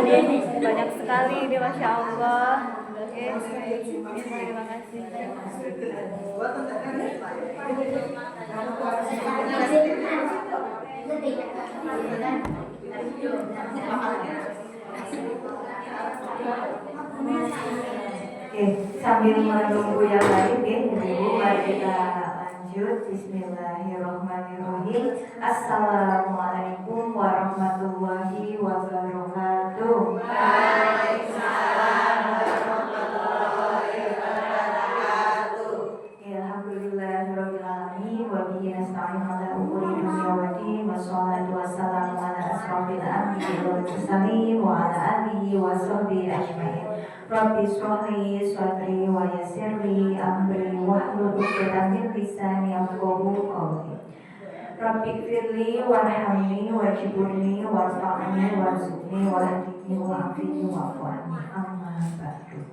banyak sekali ini, Masya Allah. Oke, terima kasih. Oke, sambil menunggu yang lain ya, Ibu, mari kita lanjut. Bismillahirrahmanirrahim. Assalamualaikum warahmatullahi wabarakatuh. Waalaikumsalam warahmatullahi wabarakatuh. Alhamdulillahirabbil alamin wa bihi nasta'in ala umuri dunya waddin wassalatu wassalamu ala asrofil anbiya'i wal mursalin wa ala alihi wa sahbihi ajmain. Rabbi sholli sadri wa yassirli amri wahlul 'uqdatam min lisani yafqahu qawli. Rabbi firli warhamni wajburni warfa'ni warzuqni wahdini wa'afini wa'fu'ani. Amma ba'du.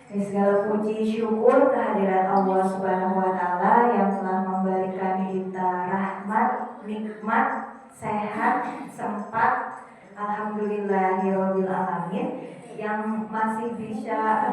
Segala puji syukur kehadirat Allah Subhanahu wa taala yang telah memberikan kita rahmat, nikmat, sehat, sempat. Alhamdulillahirabbil alamin. Yang masih bisa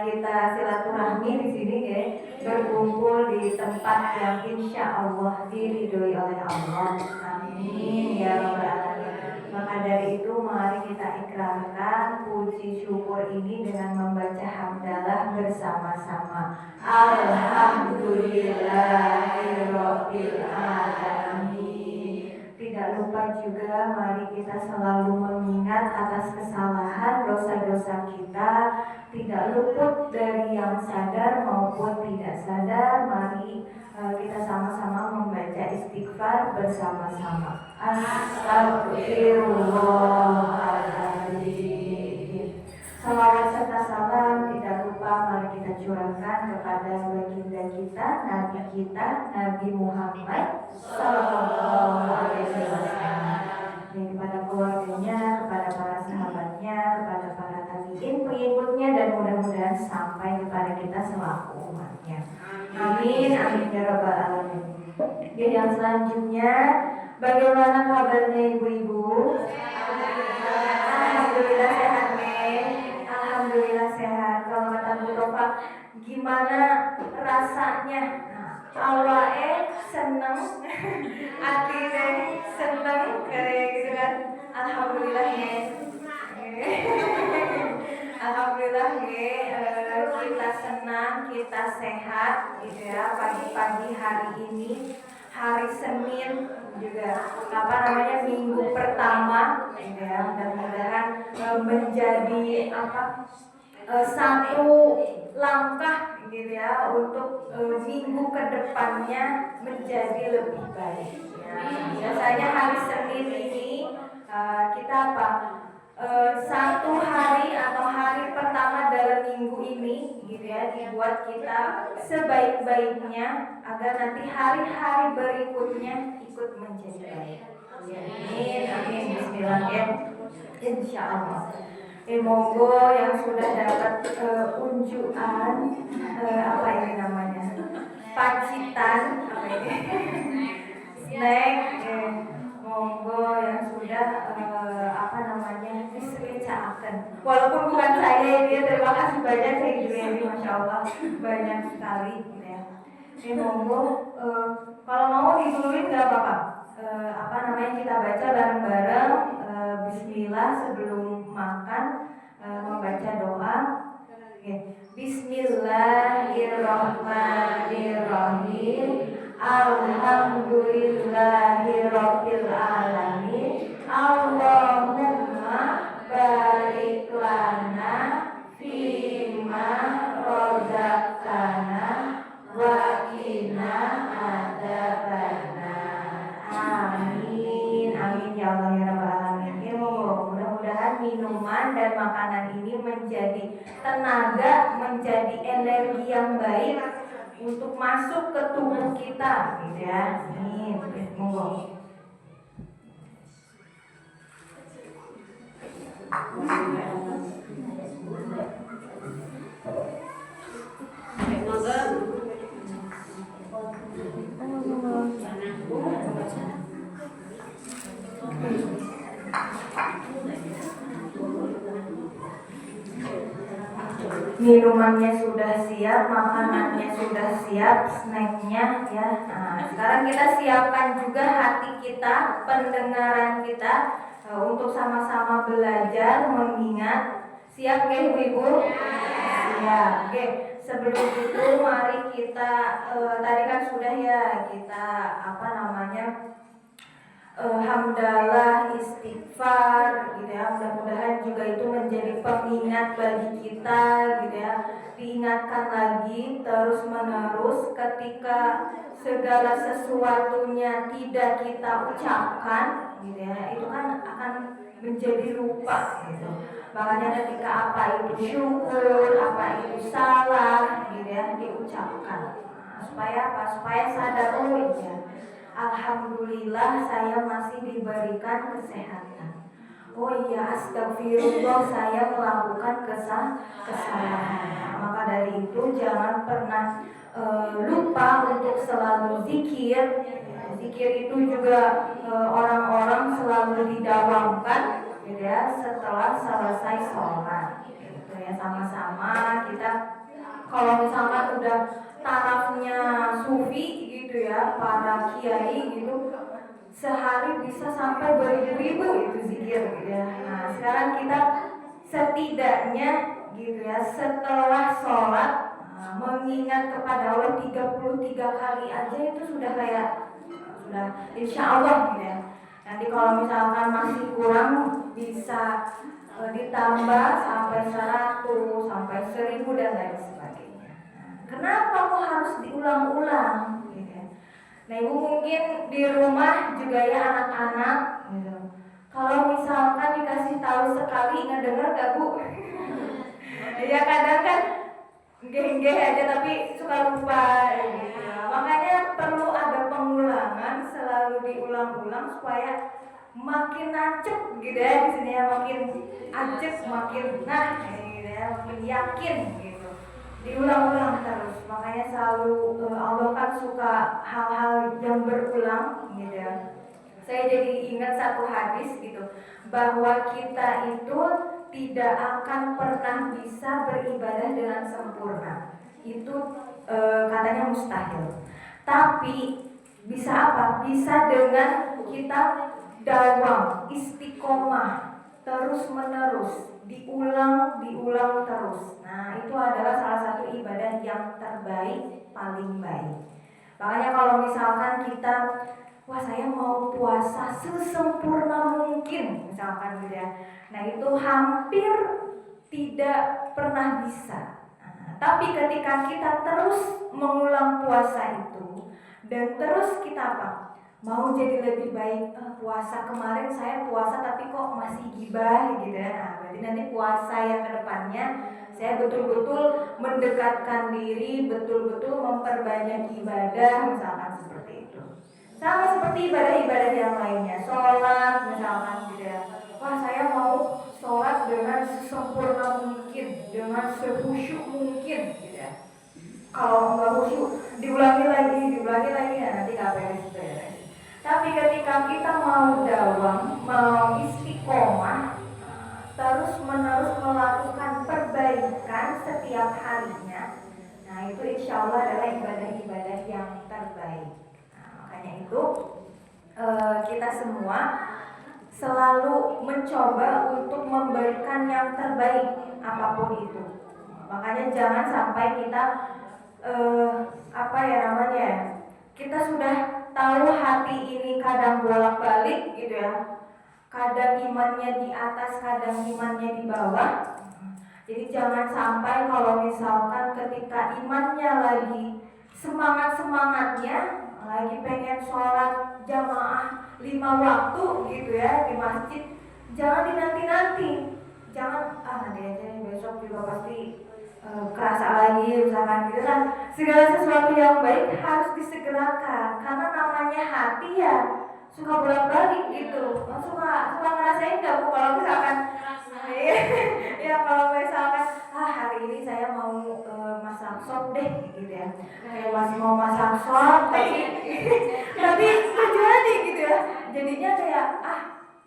kita silaturahmi di sini ya, berkumpul di tempat yang insya Allah diridhoi oleh Allah. Amin ya rabbal alamin. Maka dari itu mari kita ikrarkan puji syukur ini dengan membaca hamdalah bersama-sama. Alhamdulillahirabbil alamin. Tidak lupa juga mari kita selalu mengingat atas kesalahan dosa-dosa kita, tidak luput dari yang sadar maupun tidak sadar. Mari kita sama-sama membaca istighfar bersama-sama. Astagfirullahaladzim. Salawat serta salam tidak lupa mari kita curahkan kepada baginda kita, Nabi kita, Nabi Muhammad Sallallahu Alaihi Wasallam, kepada keluarganya, kepada para sahabatnya, kepada para tabiin, pengikutnya, dan mudah-mudahan sampai kepada kita selaku umatnya. Amin, amin ya rabbal alamin. Oke, yang selanjutnya, bagaimana kabarnya ibu-ibu? Alhamdulillah sehat nih. Alhamdulillah sehat. Kalau kata Bu Topa, gimana rasanya? Awalnya seneng, akhirnya seneng, kayak gitu kan. Alhamdulillah ya. Alhamdulillah ya, kita senang, kita sehat, gitu ya. Pagi-pagi hari ini, hari Senin juga minggu pertama, gitu ya. Mudah-mudahan menjadi satu langkah gitu ya untuk minggu kedepannya menjadi lebih baik. Ya. Biasanya hari Senin ini kita satu hari atau hari pertama dalam minggu ini gitu ya, dibuat kita sebaik-baiknya agar nanti hari-hari berikutnya ikut menjadi baik. Amin, amin, bismillahirrahmanirrahim. Insyaallah. Monggo yang sudah dapat unjukan apa ini namanya, pacitan, apa ini, snack, monggo yang sudah disekecakan. Walaupun bukan saya ini, terima kasih banyak saya ini, masya Allah banyak sekali gitu ya. Monggo kalau mau ditungguin nggak apa-apa. Kita baca bareng-bareng Bismillah sebelum makan, membaca doa. Bismillahirrahmanirrahim. Alhamdulillahirabbil alamin. Allahumma barik lana fima razaqtana wa qina adzabannar. Amin, amin ya Allah ya rabbal alamin. Mudah-mudahan minuman dan makanan ini menjadi tenaga, menjadi energi yang baik untuk masuk ke tubuh kita, gitu ya. Amin. Monggo. minumannya sudah siap, makanannya sudah siap, snacknya ya. Nah, sekarang kita siapkan juga hati kita, pendengaran kita untuk sama-sama belajar mengingat. Siap ya ibu-ibu? Siap. Oke, sebelum itu mari kita tadi kan sudah ya kita hamdalah, istighfar gitu ya. Mudah-mudahan juga itu menjadi pengingat bagi kita gitu ya. Diingatkan lagi terus menerus ketika segala sesuatunya tidak kita ucapkan gitu ya, itu kan akan menjadi lupa gitu. Makanya ketika apa itu syukur, apa itu salah gitu ya, diucapkan. Supaya apa? Supaya sadar, oh iya, alhamdulillah saya masih diberikan kesehatan. Oh iya, astagfirullah saya melakukan kesalahan. Maka dari itu jangan pernah lupa untuk selalu zikir. Zikir itu juga orang-orang selalu didawamkan gitu ya, setelah selesai sholat. Gitu ya, sama-sama kita kalau misalkan udah tarafnya sufi gitu ya, para kiai gitu, sehari bisa sampai beribu-ribu itu zikir gitu ya. Nah, sekarang kita setidaknya gitu ya, setelah sholat mengingat kepada Allah 33 kali aja itu sudah kayak sudah insya Allah gitu ya. Nanti kalau misalkan masih kurang bisa ditambah sampai 100, sampai 1000 dan lain sebagainya. Kenapa kok harus diulang-ulang? Gitu ya. Nah, ibu mungkin di rumah juga ya anak-anak gitu. Kalau misalkan dikasih tahu sekali ngedenger gak bu? Ya kadang kan nggih aja tapi suka lupa gitu. Makanya perlu ada pengulangan, selalu diulang-ulang supaya makin nancep gitu ya di sini ya, makin ajep, makin gitu ya, makin yakin gitu. Diulang-ulang terus. Makanya selalu Allah kan suka hal-hal yang berulang gitu ya. Saya jadi ingat satu hadis gitu, bahwa kita itu tidak akan pernah bisa beribadah dengan sempurna. Itu katanya mustahil. Tapi bisa apa? Bisa dengan kita dawam, istiqomah, terus menerus, diulang terus. Nah, itu adalah salah satu ibadah yang terbaik, paling baik. Makanya kalau misalkan kita, wah saya mau puasa sesempurna mungkin misalkan gitu ya, nah itu hampir tidak pernah bisa. Tapi ketika kita terus mengulang puasa itu dan terus kita apa? Mau jadi lebih baik. Puasa kemarin saya puasa tapi kok masih gibah gitu ya. Nah, berarti nanti puasa yang kedepannya saya betul-betul mendekatkan diri, betul-betul memperbanyak ibadah misalkan seperti itu. Sama seperti ibadah-ibadah yang lainnya, sholat misalkan gitu ya. Wah saya mau sholat dengan sesempurna mungkin, dengan sekhusyuk mungkin gitu ya. Kalau nggak khusyuk, diulangi lagi ya, nanti nggak beres. Tapi ketika kita mau dawam, mau istiqomah, terus menerus melakukan perbaikan setiap harinya, nah itu insya Allah adalah ibadah-ibadah yang terbaik. Nah, makanya itu kita semua selalu mencoba untuk memberikan yang terbaik apapun itu. Makanya jangan sampai kita kita sudah tahu hati ini kadang bolak-balik gitu ya. Kadang imannya di atas, kadang imannya di bawah. Jadi jangan sampai kalau misalkan ketika imannya lagi semangat-semangatnya, lagi pengen sholat jamaah 5 waktu gitu ya di masjid, jangan dinanti-nanti. Jangan nanti aja besok juga pasti kerasa lagi misalkan gitu kan. Segala sesuatu yang baik harus disegerakan karena namanya hati ya suka bolak-balik gitu. Suka ngerasain nggak bu kalau misalkan ya kalau misalkan hari ini saya mau masak sop deh gitu ya, kayak masih mau masak sop tapi terjadi gitu ya, jadinya kayak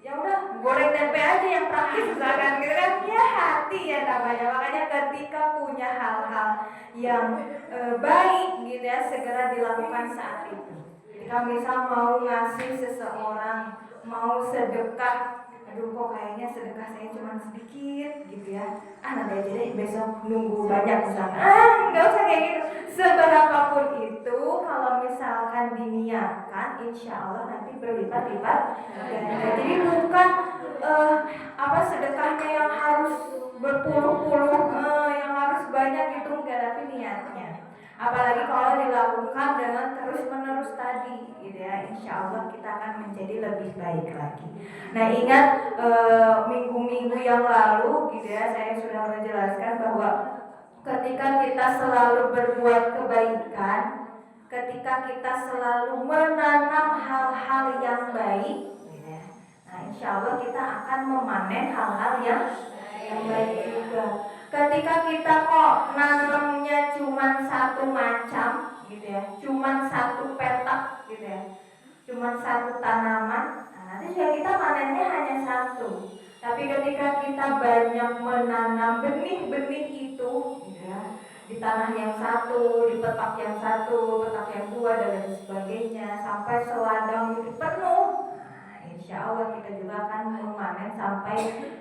ya udah goreng tempe aja yang praktis misalkan gitu kan. Ya hati ya namanya. Makanya ketika punya yang baik gitu ya, segera dilakukan saat itu. Ketika misal mau ngasih seseorang, mau sedekah, aduh kok kayaknya sedekah saya cuma sedikit gitu ya, nanti aja deh besok nunggu banyak misalkan, nggak usah kayak gitu. Seberapapun itu kalau misalkan diniatkan, insya Allah nanti berlipat-lipat. Jadi bukan sedekahnya yang harus berpuluh-puluh, yang harus banyak itu enggak, tapi niatnya. Apalagi kalau dilakukan dengan terus-menerus tadi, gitu ya, insya Allah kita akan menjadi lebih baik lagi. Nah ingat minggu-minggu yang lalu, gitu ya, saya sudah menjelaskan bahwa ketika kita selalu berbuat kebaikan, ketika kita selalu menanam hal-hal yang baik, gitu ya, nah insya Allah kita akan memanen hal-hal yang baik juga. Ketika kita kok nanamnya cuma satu macam gitu ya, cuma satu petak gitu ya, cuma satu tanaman, nah nanti juga kita panennya hanya satu. Tapi ketika kita banyak menanam benih-benih itu gitu ya, di tanah yang satu, di petak yang satu, petak yang dua dan lain sebagainya, sampai seladang itu penuh, insya Allah kita juga akan memanen sampai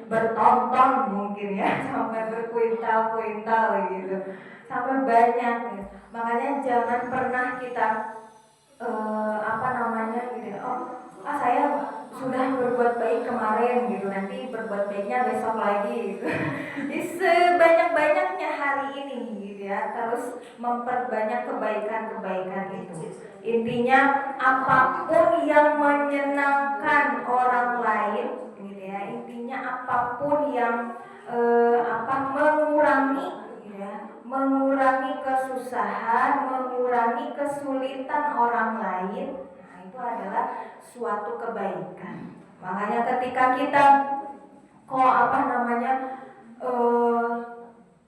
bertonton mungkin ya, sampai berkuintal-kuintal gitu, sampai banyak gitu. Makanya jangan pernah kita gitu, saya sudah berbuat baik kemarin gitu, nanti berbuat baiknya besok lagi gitu. Jadi sebanyak-banyaknya hari ini gitu ya, terus memperbanyak kebaikan-kebaikan itu. Intinya apapun yang menyenangkan orang lain gitu ya, intinya apapun yang mengurangi kesusahan, mengurangi kesulitan orang lain, nah itu adalah suatu kebaikan. Makanya ketika kita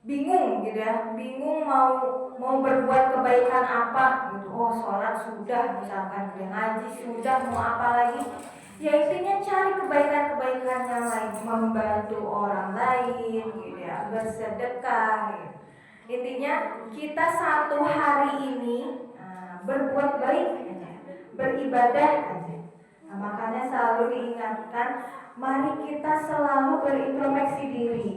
bingung gitu ya, bingung mau berbuat kebaikan apa gitu, sholat sudah misalkan, ngaji sudah, mau apa lagi, ya intinya cari kebaikan-kebaikan yang lain, membantu orang lain gitu ya, bersedekah gitu. Intinya kita satu hari ini berbuat baik aja, beribadah aja. Nah, makanya selalu diingatkan, mari kita selalu berintrospeksi diri,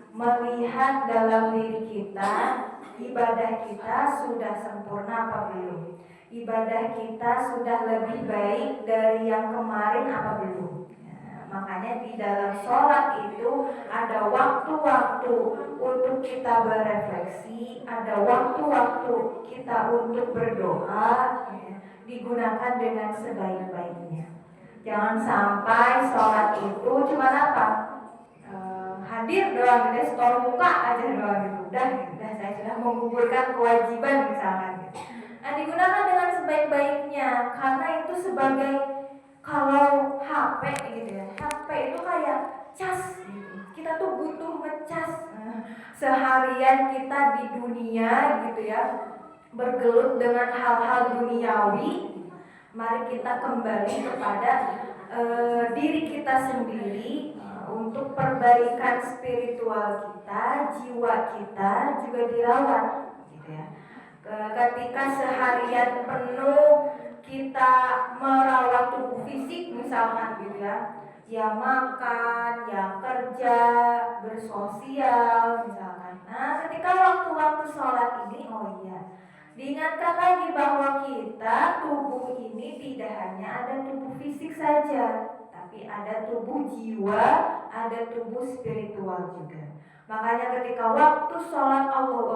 melihat dalam diri kita, ibadah kita sudah sempurna apa belum, ibadah kita sudah lebih baik dari yang kemarin apa belum. Makanya di dalam sholat itu ada waktu-waktu untuk kita berefleksi, ada waktu-waktu kita untuk berdoa, ya, digunakan dengan sebaik-baiknya. Jangan sampai sholat itu cuma hadir doang gitu, setor muka aja doang gitu, udah saya sudah menggugurkan kewajiban misalkan gitu. Nah digunakan dengan sebaik-baiknya, karena itu sebagai, kalau HP gitu ya, HP itu kayak cas gitu. Kita tuh butuh ngecas. Seharian kita di dunia gitu ya, bergelut dengan hal-hal duniawi. Mari kita kembali kepada diri kita sendiri, untuk perbaikan spiritual kita, jiwa kita juga dirawat gitu ya. Ketika seharian penuh kita merawat tubuh fisik misalkan gitu ya makan, ya kerja, bersosial misalkan. Nah ketika waktu-waktu sholat ini, diingatkan lagi bahwa kita, tubuh ini tidak hanya ada tubuh fisik saja, tapi ada tubuh jiwa, ada tubuh spiritual juga. Makanya ketika waktu sholat Allahu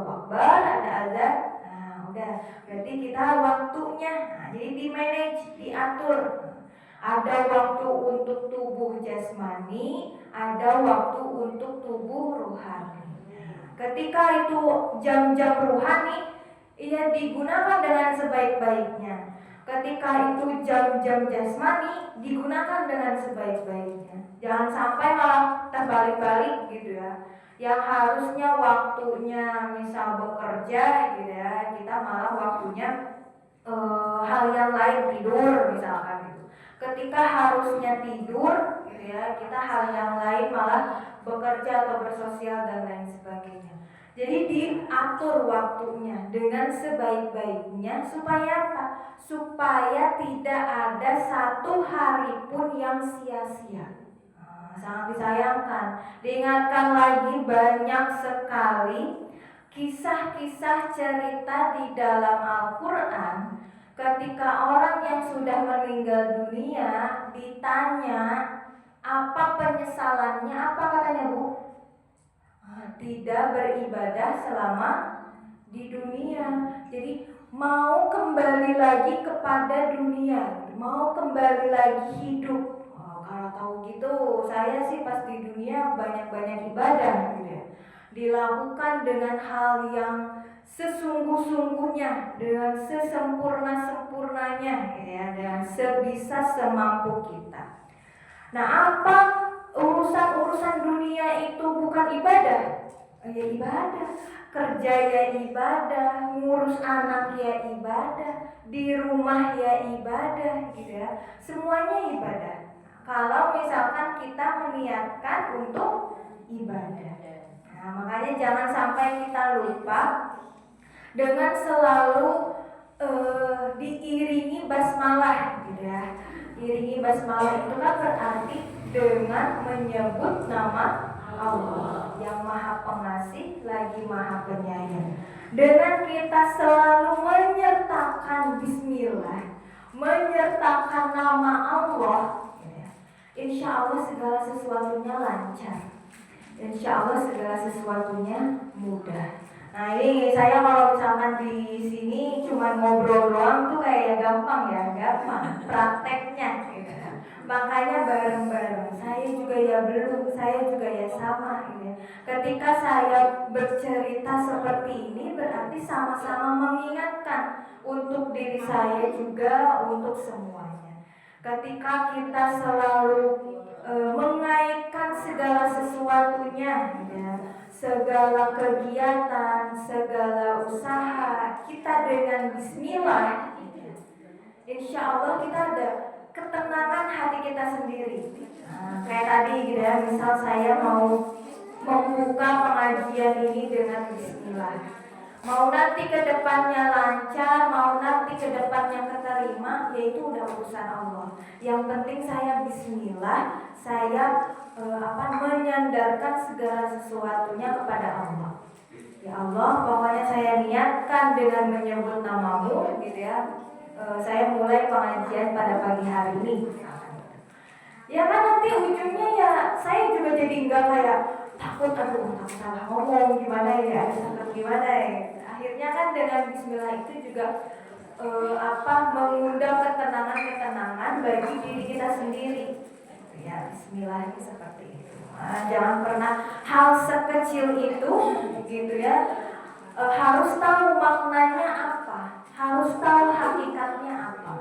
Akbar, ada azan, udah, berarti kita waktunya, jadi di manage, diatur. Ada waktu untuk tubuh jasmani, ada waktu untuk tubuh rohani. Ketika itu jam-jam rohani, ia digunakan dengan sebaik-baiknya. Ketika itu jam-jam jasmani, digunakan dengan sebaik-baiknya. Jangan sampai malah terbalik-balik gitu ya. Yang harusnya waktunya misal bekerja gitu ya, kita malah waktunya hal yang lain, tidur misalkan gitu. Ketika harusnya tidur gitu ya, kita hal yang lain malah bekerja atau bersosial dan lain sebagainya. Jadi diatur waktunya dengan sebaik-baiknya supaya apa? Supaya tidak ada satu hari pun yang sia-sia. Sangat disayangkan. Diingatkan lagi banyak sekali kisah-kisah cerita di dalam Al-Quran ketika orang yang sudah meninggal dunia ditanya apa penyesalannya, apa katanya Bu? Tidak beribadah selama di dunia. Jadi mau kembali lagi kepada dunia, mau kembali lagi hidup. Kalau tahu gitu, saya sih pas di dunia banyak-banyak ibadah gitu ya. Dilakukan dengan hal yang sesungguh-sungguhnya, dengan sesempurna-sempurnanya gitu ya, dan sebisa semampu kita. Nah, apa urusan-urusan dunia itu bukan ibadah? Ya ibadah. Kerja ya ibadah, ngurus anak ya ibadah, di rumah ya ibadah gitu ya. Semuanya ibadah. Kalau misalkan kita meniatkan untuk ibadah. Nah, makanya jangan sampai kita lupa dengan selalu diiringi basmalah gitu ya. Iringi basmalah itu kan berarti dengan menyebut nama Allah yang Maha Pengasih lagi Maha Penyayang. Dengan kita selalu menyertakan bismillah, menyertakan nama Allah, insya Allah segala sesuatunya lancar. Insya Allah segala sesuatunya mudah. Nah ini saya kalau misalkan di sini cuma ngobrol doang tuh kayak gampang ya, gampang prakteknya gitu. Makanya bareng-bareng. Saya juga ya belum, saya juga ya sama gitu. Ketika saya bercerita seperti ini berarti sama-sama mengingatkan untuk diri saya juga, untuk semuanya. Ketika kita selalu mengaitkan segala sesuatunya ya, segala kegiatan, segala usaha kita dengan bismillah, insya Allah kita ada ketenangan hati kita sendiri. Kayak tadi gitu ya, misal saya mau membuka pengajian ini dengan bismillah, mau nanti ke depannya lancar, mau nanti ke depannya keterima, yaitu udah urusan Allah. Yang penting saya bismillah, saya menyandarkan segala sesuatunya kepada Allah. Ya Allah, pokoknya saya niatkan dengan menyebut namamu gitu ya. Saya mulai pengajian pada pagi hari ini. Ya kan nanti ujungnya ya saya juga jadi enggak kayak takut salah ngomong gimana ya, takut gimana ya. Akhirnya kan dengan bismillah itu juga mengundang ketenangan bagi diri kita sendiri. Ya, bismillah itu seperti itu. Jangan pernah hal sekecil itu gitu ya. Harus tahu maknanya apa, harus tahu hakikatnya apa.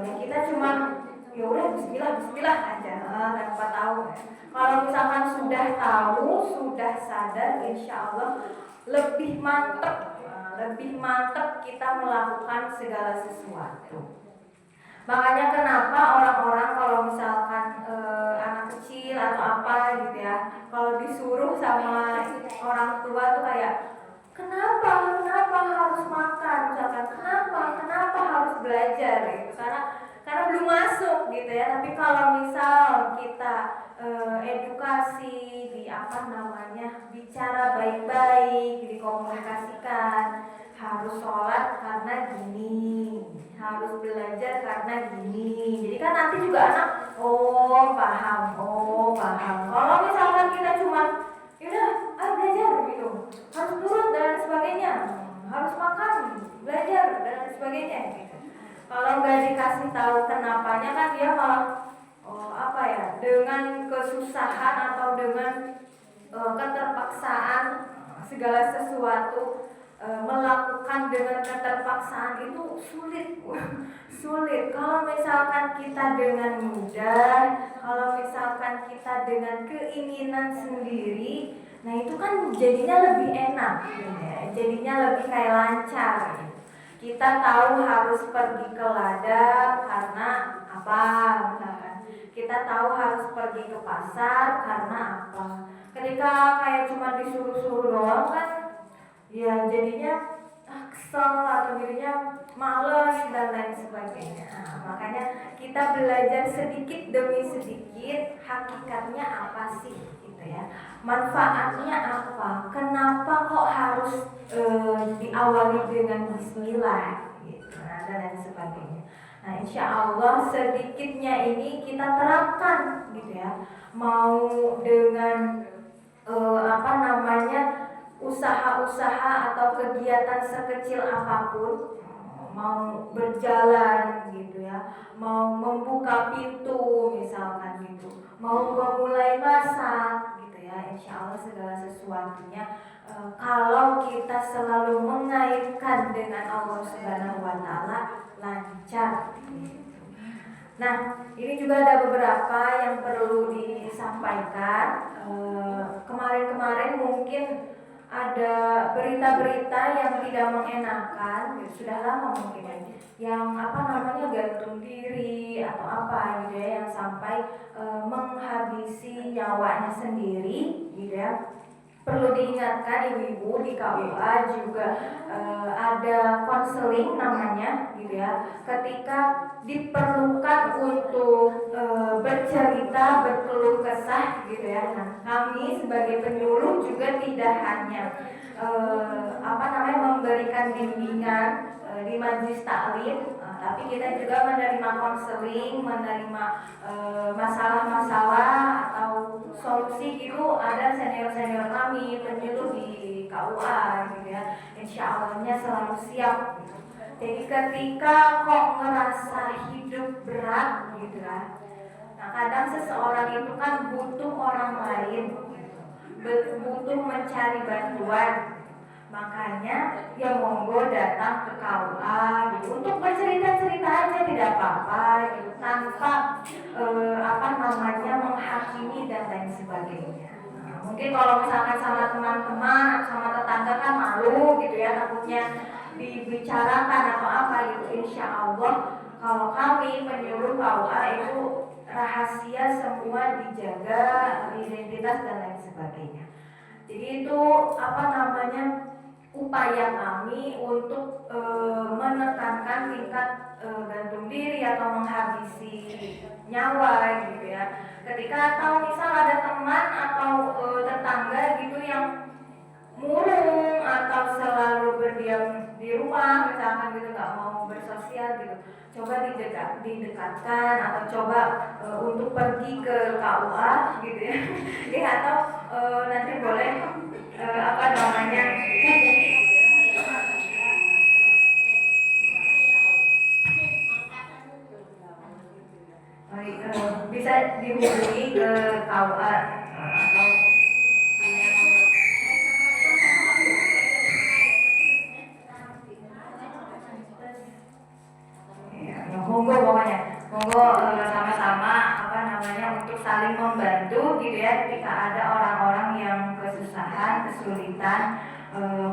Ya kita cuma ya udah bismillah aja tanpa tahu. Kalau misalkan sudah tahu, sudah sadar, insya Allah lebih mantep kita melakukan segala sesuatu. Makanya kenapa orang-orang kalau misalkan anak kecil atau apa gitu ya, kalau disuruh sama orang tua tuh kayak kenapa harus makan, misalkan kenapa harus belajar gitu, karena belum masuk gitu ya. Tapi kalau misal kita edukasi bicara baik-baik, dikomunikasikan, harus sholat karena gini, harus belajar karena gini. Jadi kan nanti juga anak paham. Kalau misalkan kita cuma yaudah ayo belajar gitu, harus nurut dan sebagainya, harus makan, belajar dan sebagainya gitu. Kalau nggak dikasih tahu kenapanya kan dia malah dengan kesusahan atau dengan keterpaksaan segala sesuatu melakukan dengan keterpaksaan itu sulit. Kalau misalkan kita dengan mudah, kalau misalkan kita dengan keinginan sendiri, nah itu kan jadinya lebih enak ya, jadinya lebih kayak lancar. Kita tahu harus pergi ke ladang karena apa misalkan, kita tahu harus pergi ke pasar karena apa. Ketika kayak cuma disuruh-suruh doang kan ya jadinya kesel atau dirinya males dan lain sebagainya. Makanya kita belajar sedikit demi sedikit hakikatnya apa sih gitu ya, manfaatnya apa, kenapa kok harus diawali dengan bismillah gitu, dan lain sebagainya. Nah insya Allah sedikitnya ini kita terapkan gitu ya, mau dengan usaha-usaha atau kegiatan sekecil apapun, mau berjalan gitu ya, mau membuka pintu misalkan gitu, mau memulai masak gitu ya, insya Allah segala sesuatunya kalau kita selalu mengaitkan dengan Allah Subhanahu Wa Taala lancar gitu. Nah, ini juga ada beberapa yang perlu disampaikan. Kemarin-kemarin mungkin ada berita-berita yang tidak mengenakan, sudah lama mungkin ya, yang gantung diri atau apa gitu ya, yang sampai menghabisi nyawanya sendiri gitu ya. Perlu diingatkan ibu-ibu, di KUA juga ada konseling namanya gitu ya, ketika diperlukan untuk bercerita, berkeluh kesah gitu ya. Nah, kami sebagai penyuluh juga tidak hanya memberikan bimbingan di majelis taklim, tapi kita juga menerima konseling, menerima masalah-masalah atau solusi gitu. Ada senior-senior kami penyuluh di KUA gitu ya, insya Allahnya selalu siap. Jadi ketika kok ngerasa hidup berat gitu ya, nah kadang seseorang itu kan butuh orang lain, butuh mencari bantuan. Makanya ya monggo datang ke KUA gitu, untuk bercerita-cerita aja tidak apa-apa gitu, tanpa menghakimi dan lain sebagainya. Nah, mungkin kalau misalkan sama teman-teman, sama tetangga kan malu gitu ya, takutnya dibicarakan atau apa gitu. Insya Allah kalau kami penyuluh KUA itu rahasia semua dijaga, identitas dan lain sebagainya. Jadi itu upaya kami untuk menekankan tingkat gantung diri atau menghabisi nyawa gitu ya. Ketika tahu misal ada teman atau tetangga gitu yang murung atau selalu berdiam di rumah misalkan gitu, nggak mau bersosial gitu, coba didekatkan atau coba untuk pergi ke KUA gitu ya. Atau nanti boleh bisa dihubungi ke KUA atau monggo pokoknya monggo sama-sama untuk saling membantu gitu ya, ketika ada orang-orang yang kesusahan, kesulitan,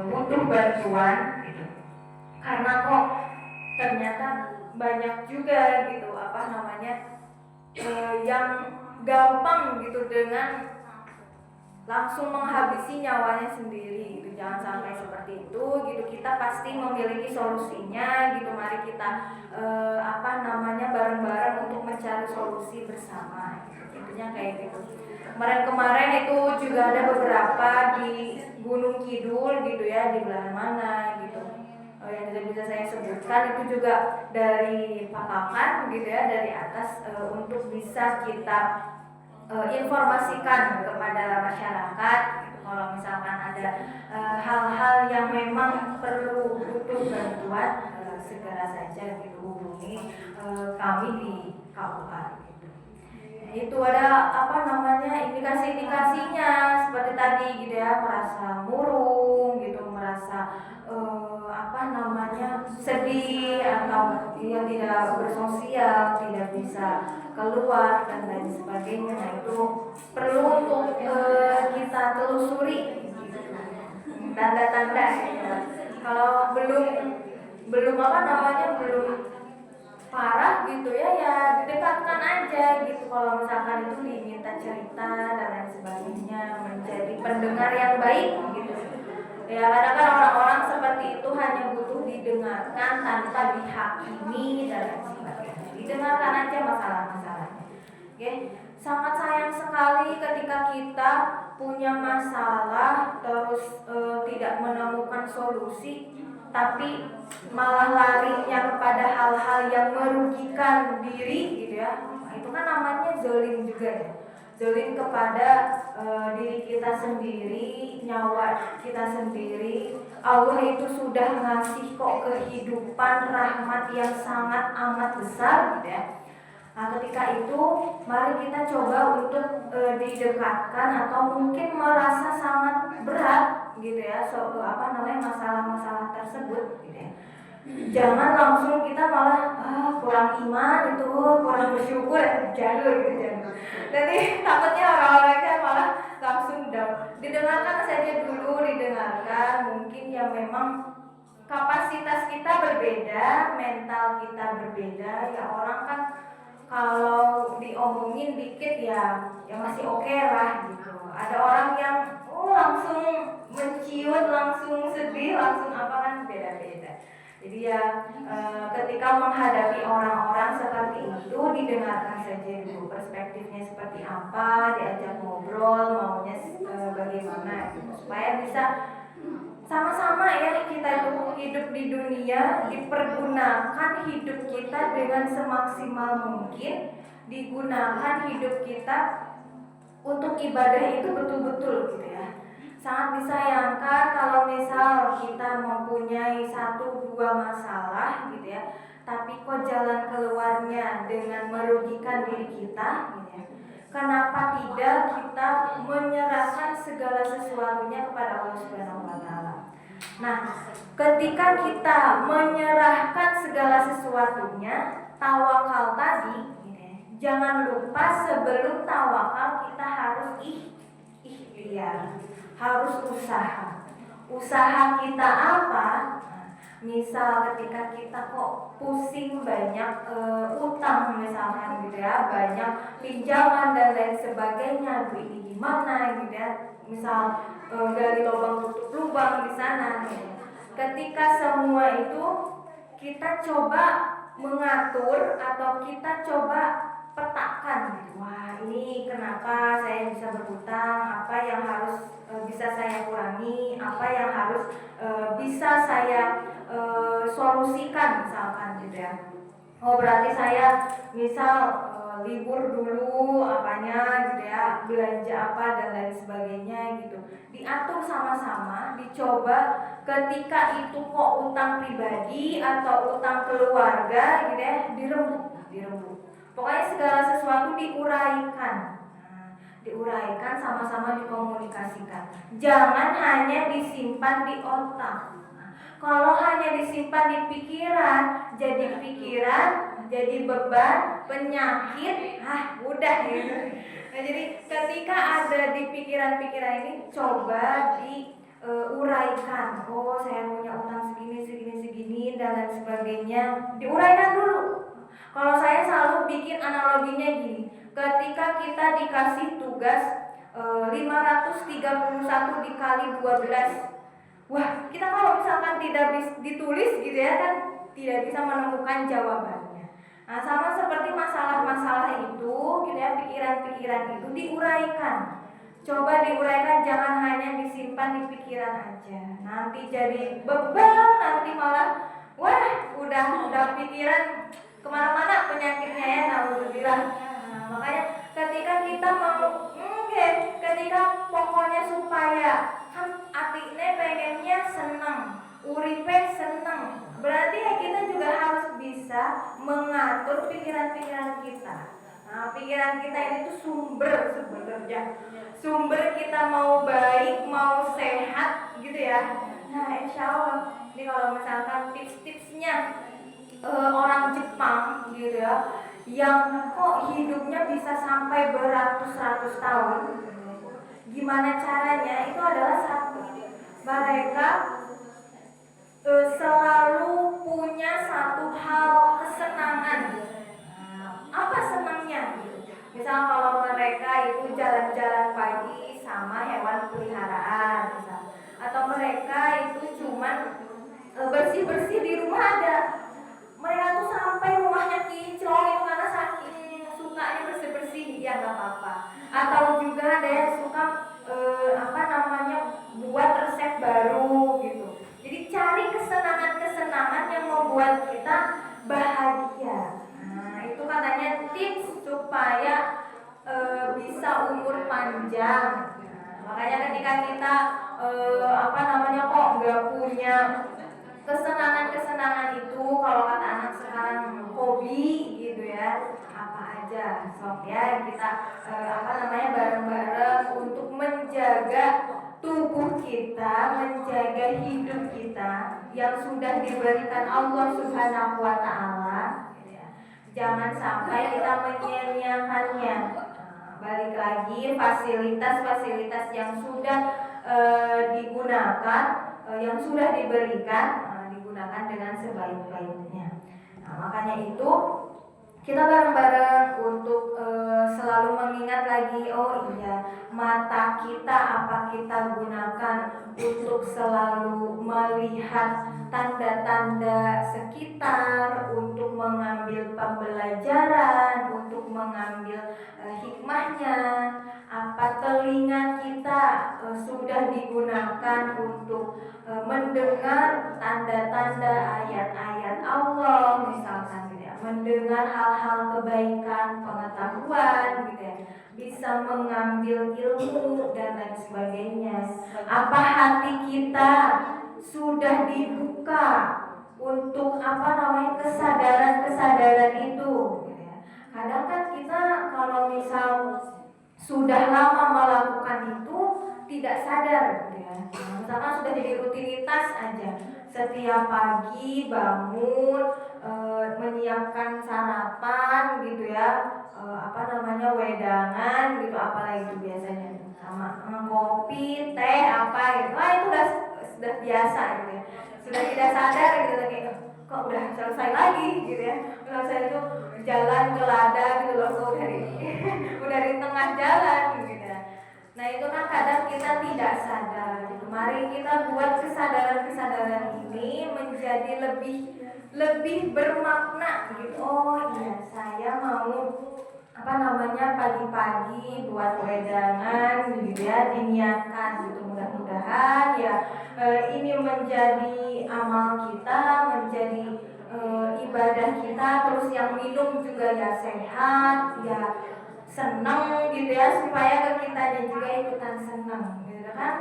butuh bantuan gitu. Karena kok ternyata banyak juga gitu yang gampang gitu dengan langsung menghabisi nyawanya sendiri gitu. Jangan sampai seperti itu gitu. Kita pasti memiliki solusinya gitu. Mari kita bareng-bareng untuk mencari solusi bersama gitu. Intinya kayak gitu. Kemarin itu juga ada beberapa di Gunung Kidul gitu ya, di belahan mana gitu. Yang tidak bisa saya sebutkan itu juga dari papakan gitu ya, dari atas untuk bisa kita informasikan kepada masyarakat gitu. Kalau misalkan ada hal-hal yang memang perlu butuh bantuan, segera saja gitu hubungi kami di KUA gitu. Itu ada indikasi-indikasinya seperti tadi gitu ya, merasa murung gitu, merasa sedih atau dia tidak bersosial, tidak bisa keluar dan lain sebagainya. Nah itu perlu untuk kita telusuri gitu. Tanda-tanda ya. Kalau belum parah gitu ya didekatkan aja gitu. Kalau misalkan itu diminta cerita dan lain sebagainya, menjadi pendengar yang baik gitu Ya kadang kan orang-orang seperti itu hanya butuh didengarkan tanpa dihakimi dan lain sebagainya. Didengarkan aja masalah-masalahnya. Oke, sangat sayang sekali ketika kita punya masalah terus tidak menemukan solusi, tapi malah larinya kepada hal-hal yang merugikan diri gitu ya. Nah, itu kan namanya zalim juga ya. Zalim kepada diri kita sendiri, nyawa kita sendiri. Allah itu sudah ngasih kok kehidupan, rahmat yang sangat amat besar gitu ya. Nah, ketika itu mari kita coba untuk didekatkan atau mungkin merasa sangat berat gitu ya, masalah-masalah tersebut gitu ya. Jangan langsung kita malah kurang iman itu, kurang bersyukur, jadul gitu jadul. Jadi takutnya orang-orangnya malah langsung down. Didengarkan saja dulu, didengarkan. Mungkin yang memang kapasitas kita berbeda, mental kita berbeda. Ya orang kan kalau diomongin dikit ya masih oke lah gitu. Ada orang yang langsung menciut, langsung sedih, langsung apa kan beda-beda. Jadi ya ketika menghadapi orang-orang seperti itu didengarkan saja dulu perspektifnya seperti apa, diajak ngobrol maunya bagaimana gitu, supaya bisa sama-sama ya kita itu hidup di dunia, dipergunakan hidup kita dengan semaksimal mungkin, digunakan hidup kita untuk ibadah itu betul-betul gitu ya. Sangat disayangkan kalau misal kita mempunyai 1-2 masalah gitu ya, tapi kok jalan keluarnya dengan merugikan diri kita gitu ya. Kenapa tidak kita menyerahkan segala sesuatunya kepada Allah Subhanahu wa taala. Nah, ketika kita menyerahkan segala sesuatunya, tawakal tadi gitu ya, jangan lupa sebelum tawakal kita harus ikhtiar, harus usaha. Usaha kita apa? Misal ketika kita kok pusing banyak utang misalkan gitu ya, banyak pinjaman dan lain sebagainya, duit ini gimana gitu ya. Misal dari lubang tutup lubang di sana gitu. Ketika semua itu kita coba mengatur atau kita coba petakan gitu. Wah, ini kenapa saya bisa berhutang, apa yang harus bisa saya kurangi, apa yang harus bisa saya solusikan misalkan gitu ya. Oh berarti saya misal libur dulu apanya gitu ya, belanja apa dan lain sebagainya gitu. Diatur sama-sama, dicoba ketika itu kok utang pribadi atau utang keluarga gitu ya, dirembuk. Pokoknya segala sesuatu diuraikan. Diuraikan sama-sama dikomunikasikan. Jangan hanya disimpan di otak. Kalau hanya disimpan di pikiran, jadi beban, penyakit, udah gitu. Nah, jadi ketika ada di pikiran-pikiran ini, coba diuraikan. Oh, saya punya utang segini dan lain sebagainya. Diuraikan dulu. Kalau saya selalu bikin analoginya gini, ketika kita dikasih tugas 531 dikali 12. Wah, kita kalau misalkan tidak ditulis gitu ya kan tidak bisa menemukan jawabannya. Nah, sama seperti masalah-masalah itu gitu ya, pikiran-pikiran itu diuraikan. Coba diuraikan, jangan hanya disimpan di pikiran aja. Nanti jadi beban, nanti malah udah pikiran kemana-mana penyakitnya ya, naudzubillah. Nah, makanya ketika kita mau ketika pokoknya supaya kan atine pengennya senang, uripe senang. Berarti ya kita juga harus bisa mengatur pikiran-pikiran kita. Nah, pikiran kita ini tuh sumber sebenarnya. Sumber kita mau baik, mau sehat gitu ya. Nah, insya Allah ini kalau misalkan tips-tipsnya orang Jepang gitu ya, yang kok hidupnya bisa sampai beratus-ratus tahun. Gimana caranya? Itu adalah satu, mereka selalu punya satu hal kesenangan. Apa senangnya? Misal kalau mereka itu jalan-jalan pagi sama hewan peliharaan, misal. atau mereka itu cuman bersih-bersih di rumah ada. Mereka tuh sampai rumahnya kinclong itu karena saking sukanya bersih-bersih, ya nggak apa-apa. Atau juga ada yang suka buat resep baru gitu. Jadi cari kesenangan-kesenangan yang membuat kita bahagia. Nah, itu katanya tips supaya bisa umur panjang. Nah, makanya ketika kita kok nggak punya kesenangan-kesenangan itu, kalau kata anak sekarang hobi gitu ya, apa aja sok ya kita bareng-bareng untuk menjaga tubuh kita, menjaga hidup kita yang sudah diberikan Allah Subhanahu wa taala. Jangan sampai kita menyia-nyiakannya. Balik lagi, fasilitas-fasilitas yang sudah digunakan, yang sudah diberikan, digunakan dengan sebaik-baiknya. Nah, makanya itu kita bareng-bareng untuk selalu mengingat lagi, oh iya, mata kita apa kita gunakan untuk selalu melihat tanda-tanda sekitar, untuk mengambil pembelajaran, untuk mengambil hikmahnya. Apa telinga kita sudah digunakan untuk mendengar tanda-tanda ayat-ayat Allah misalkan gitu ya, mendengar hal-hal kebaikan, pengetahuan gitu ya, bisa mengambil ilmu dan lain sebagainya. Apa hati kita sudah dibuka untuk kesadaran-kesadaran itu gitu ya. Kadang kan kita kalau misal sudah lama melakukan itu tidak sadar gitu ya. Misalkan sudah jadi rutinitas aja, setiap pagi bangun menyiapkan sarapan gitu ya, wedangan gitu, apalagi itu biasanya sama kopi, teh apa gitu. Itu sudah biasa gitu ya. Sudah tidak sadar gitu lagi, kok udah selesai lagi gitu ya. Selesai itu jalan ke lada gitu loh, udah di tengah jalan gitu ya. Nah itu kan kadang kita tidak sadar gitu. Mari kita buat kesadaran-kesadaran ini menjadi lebih bermakna gitu. Oh iya, saya mau pagi-pagi buat wedangan gitu ya, diniatkan gitu. Mudah-mudahan ya ini menjadi amal kita, menjadi ibadah kita. Terus yang minum juga ya sehat, ya senang gitu ya, supaya kitanya juga ikutan senang gitu kan.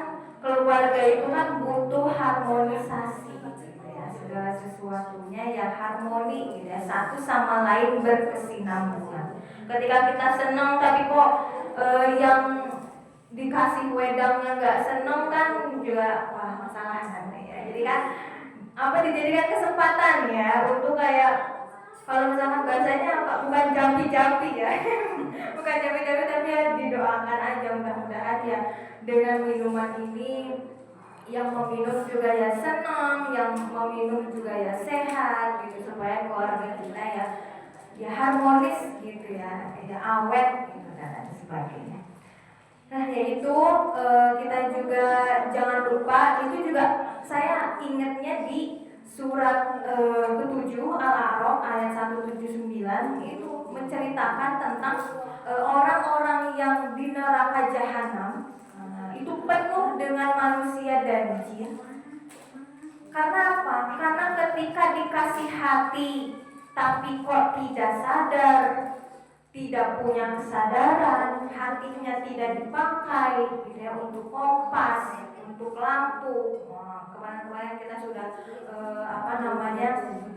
Keluarga itu kan butuh harmonisasi gitu ya, segala sesuatunya ya harmoni gitu ya, satu sama lain berkesinambungan. Ketika kita senang tapi kok yang dikasih wedangnya nggak senang kan juga masalah nanti ya. Jadi kan dijadikan kesempatan ya untuk kayak, kalau misalkan bahasanya bukan jampi-jampi ya bukan jampi-jampi, tapi ya didoakan aja, mudah-mudahan ya dengan minuman ini yang meminum juga ya senang, yang meminum juga ya sehat gitu, supaya keluarga kita ya harmonis gitu ya awet gitu dan lain sebagainya. Nah yaitu kita juga jangan lupa, itu juga saya ingatnya di surat ke-7 Al-A'raf ayat 179, itu menceritakan tentang orang-orang yang di neraka jahanam itu penuh dengan manusia dan jin. Karena apa? Karena ketika dikasih hati tapi kok tidak sadar, tidak punya kesadaran, hatinya tidak dipakai gitu ya, untuk kompas, untuk lampu. Kemarin-kemarin kita sudah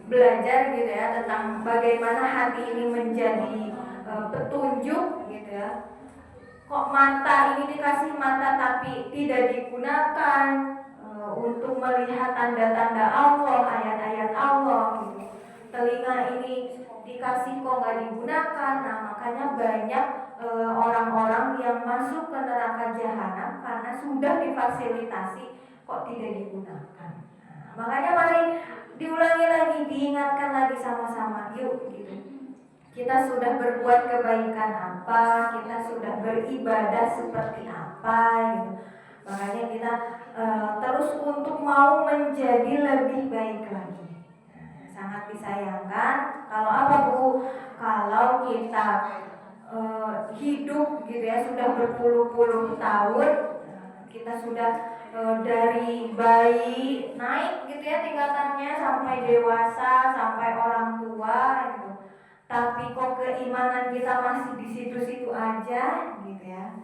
belajar gitu ya tentang bagaimana hati ini menjadi petunjuk gitu ya. Kok mata ini dikasih mata tapi tidak digunakan untuk melihat tanda-tanda Allah, ayat-ayat Allah gitu. Telinga ini dikasih kok nggak digunakan. Nah makanya banyak orang-orang yang masuk ke neraka jahanam karena sudah difasilitasi kok tidak digunakan. Nah, makanya mari diulangi lagi, diingatkan lagi sama-sama, yuk gitu. Kita sudah berbuat kebaikan apa, kita sudah beribadah seperti apa gitu. Makanya kita terus untuk mau menjadi lebih baik lagi. Sangat disayangkan kalau apa Bu? Kalau kita hidup gitu ya sudah berpuluh-puluh tahun, kita sudah dari bayi naik gitu ya tingkatannya sampai dewasa, sampai orang tua gitu. Tapi kok keimanan kita masih di situ-situ aja gitu ya.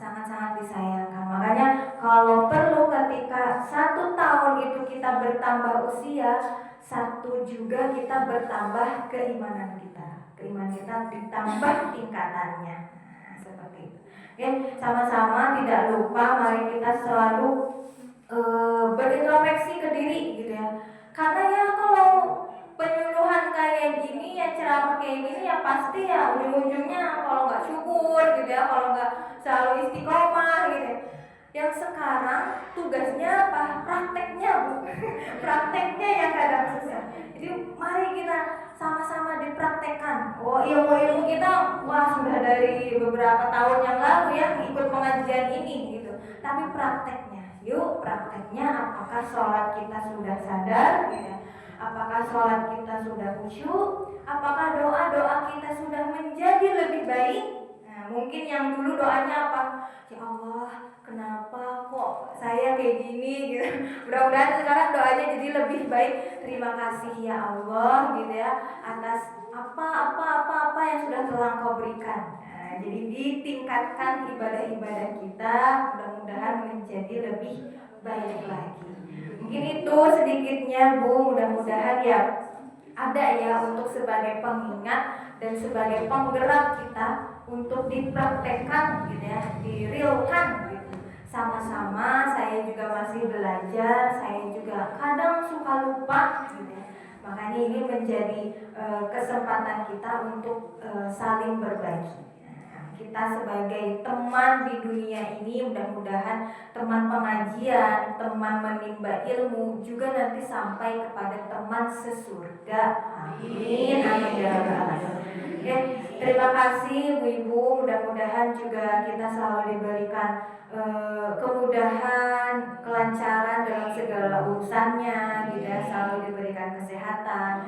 Sangat-sangat disayangkan. Makanya kalau perlu ketika 1 tahun itu kita bertambah usia, 1 juga kita bertambah keimanan kita. Keimanan kita ditambah tingkatannya. Seperti itu. Oke, sama-sama tidak lupa mari kita selalu berintrospeksi ke diri gitu ya. Karena ya kalau penyuluhan kayak gini ya, ceramah kayak gini ya pasti ya ujung-ujungnya kalau nggak syukur gitu ya, kalau nggak selalu istiqomah gitu. Yang sekarang tugasnya apa? Prakteknya Bu. Prakteknya yang kadang susah. Jadi mari kita sama-sama dipraktekkan. Oh, ilmu-ilmu kita wah sudah dari beberapa tahun yang lalu ya ikut pengajian ini gitu. Tapi prakteknya, yuk prakteknya apakah sholat kita sudah sadar gitu ya? Apakah sholat kita sudah khusyuk? Apakah doa-doa kita sudah menjadi lebih baik? Nah, mungkin yang dulu doanya apa? Ya Allah, kenapa kok saya kayak gini gitu. Mudah-mudahan sekarang doanya jadi lebih baik. Terima kasih ya Allah gitu ya atas apa yang sudah telah Engkau berikan. Nah, jadi ditingkatkan ibadah-ibadah kita, mudah-mudahan menjadi lebih baik lagi. Mungkin itu sedikitnya Bu, mudah-mudahan ya ada ya untuk sebagai pengingat dan sebagai penggerak kita untuk dipraktekkan gitu ya, direalkan gitu. Sama-sama saya juga masih belajar, saya juga kadang suka lupa gitu ya. Makanya ini menjadi kesempatan kita untuk saling berbagi. Kita sebagai teman di dunia ini mudah-mudahan teman pengajian, teman menimba ilmu juga nanti sampai kepada teman sesurga. Amin. Amin ya rabbal alamin. Oke, terima kasih Bu-ibu, mudah-mudahan juga kita selalu diberikan kemudahan, kelancaran dalam segala urusannya, gitu ya, selalu diberikan kesehatan.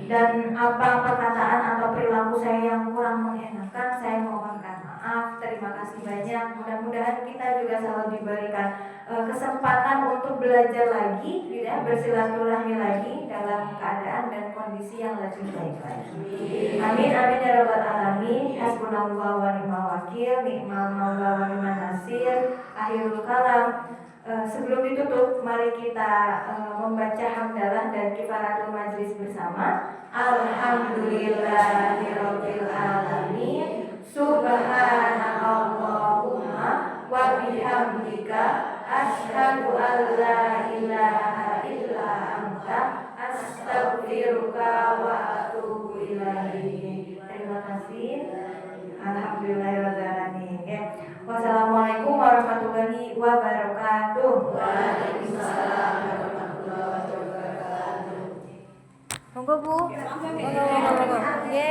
Dan apa perkataan atau perilaku saya yang kurang mengenakan, saya mohonkan maaf. Terima kasih banyak. Mudah-mudahan kita juga selalu diberikan kesempatan untuk belajar lagi, gitu ya, bersilaturahmi lagi dalam keadaan dan kondisi yang lebih baik lagi. Amin amin ya rabbal alamin. Hasbunallahu wa ni'mal wakil, ni'mal maula wa ni'man nasir. Akhirul kalam. Sebelum ditutup, mari kita membaca hamdalah dan kifaratul majlis bersama. Alhamdulillahirabbil alamin. Subhanallahumma wa bihamdika asyhadu an la ilaha illa anta astaghfiruka wa atubu ilaik. Terima kasih. Alhamdulillahirabbil alamin. Wassalamualaikum warahmatullahi wabarakatuh. Waalaikumsalam warahmatullahi wabarakatuh. Monggo Bu. Monggo.